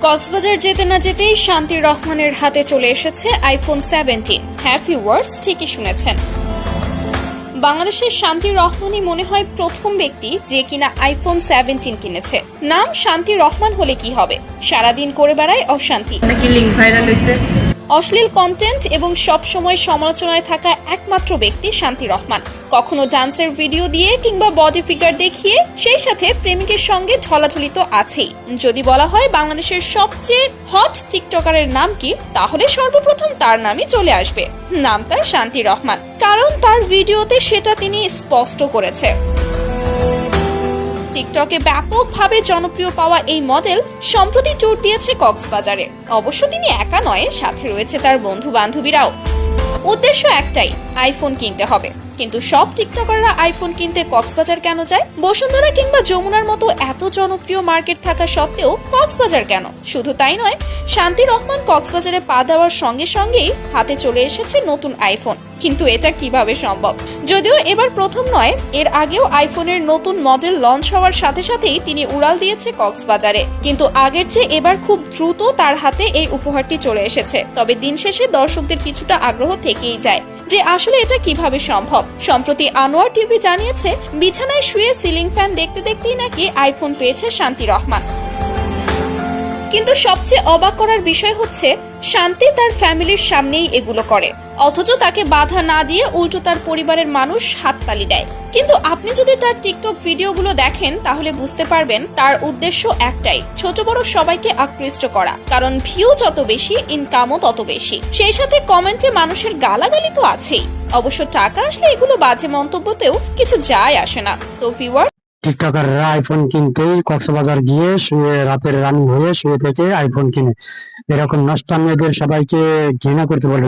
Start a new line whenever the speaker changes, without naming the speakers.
কক্সবাজার যেতে না যেতেই শান্তির রহমানের হাতে চলে এসেছে আইফোন 17। হ্যাঁ ভিউয়ার্স, ঠিকই শুনেছেন। বাংলাদেশের শান্তির রহমানই মনে হয় প্রথম ব্যক্তি যে কিনা আইফোন 17 কিনেছে। নাম শান্তির রহমান হলে কি হবে, সারাদিন করে বেড়ায় অশান্তি,
লিংক ভাইরাল হয়েছে,
অশ্লীল কন্টেন্ট এবং সব সময় সমালোচনায় থাকা একমাত্র ব্যক্তি শান্তির রহমান। কখনো ডান্সের ভিডিও দিয়ে কিংবা বডি ফিগার দেখিয়ে, সেই সাথে প্রেমিকের সঙ্গে ঢলাঢলি তো আছেই। যদি বলা হয় বাংলাদেশের সবচেয়ে হট টিকটকারের নাম কি, তাহলে সর্বপ্রথম তার নামই চলে আসবে। নাম তার শান্তির রহমান, কারণ তার ভিডিওতে সেটা তিনি স্পষ্ট করেছে। টিকটকে ব্যাপকভাবে জনপ্রিয় পাওয়া এই মডেল সম্প্রতি ট্যুর দিয়েছে কক্সবাজারে। অবশ্য তিনি একা নয়, সাথে রয়েছে তার বন্ধু বান্ধবীরাও। উদ্দেশ্য একটাই, আইফোন কিনতে হবে। কিন্তু সব টিকটকাররা আইফোন কিনতে কক্সবাজার কেন যায়? বসুন্ধরা কিংবা যমুনার মতো এত জনপ্রিয় মার্কেট থাকা সত্ত্বেও কক্সবাজার কেন? শুধু তাই নয়, শান্তির রহমান কক্সবাজারে পা দেওয়ার সঙ্গে সঙ্গেই হাতে চলে এসেছে নতুন আইফোন। কিন্তু এটা কিভাবে সম্ভব? যদিও এবার প্রথম নয়, এর আগেও আইফোনের নতুন মডেল লঞ্চ হওয়ার সাথে সাথেই তিনি উড়াল দিয়েছে কক্সবাজারে। কিন্তু আগের চেয়ে এবার খুব দ্রুত তার হাতে এই উপহারটি চলে এসেছে। তবে দিন শেষে দর্শকদের কিছুটা আগ্রহ থেকেই যায় যে আসলে এটা কিভাবে সম্ভব। সম্প্রতি আনোয়ার টিভি জানিয়েছে, বিছানায় শুয়ে সিলিং ফ্যান দেখতে দেখতেই নাকি আইফোন পেয়েছে শান্তির রহমান। কিন্তু সবচেয়ে অবাক করার বিষয় হচ্ছে, শান্তি তার ফ্যামিলির সামনেই এগুলো করে, অথচ তাকে বাধা না দিয়ে উল্টো তার পরিবারের মানুষ হাততালি দেয়। কিন্তু আপনি যদি তার টিকটক ভিডিওগুলো দেখেন, তাহলে বুঝতে পারবেন তার উদ্দেশ্য একটাই, ছোট বড় সবাইকে আকৃষ্ট করা। কারণ ভিউ যত বেশি, ইনকামও তত বেশি। সেই সাথে কমেন্টে মানুষের গালাগালি তো আছেই। অবশ্য টাকা আসলে এগুলো বাজে মন্তব্যতেও কিছু যায় আসে না। তো ভিউয়ার,
টিকটকাররা আইফোন কিনতেই কক্সবাজার গিয়ে শুয়ে রাতের রানিং হয়ে শুয়ে থেকে আইফোন কিনে, এরকম নষ্টামিদের সবাইকে ঘৃণা করতে বলেন।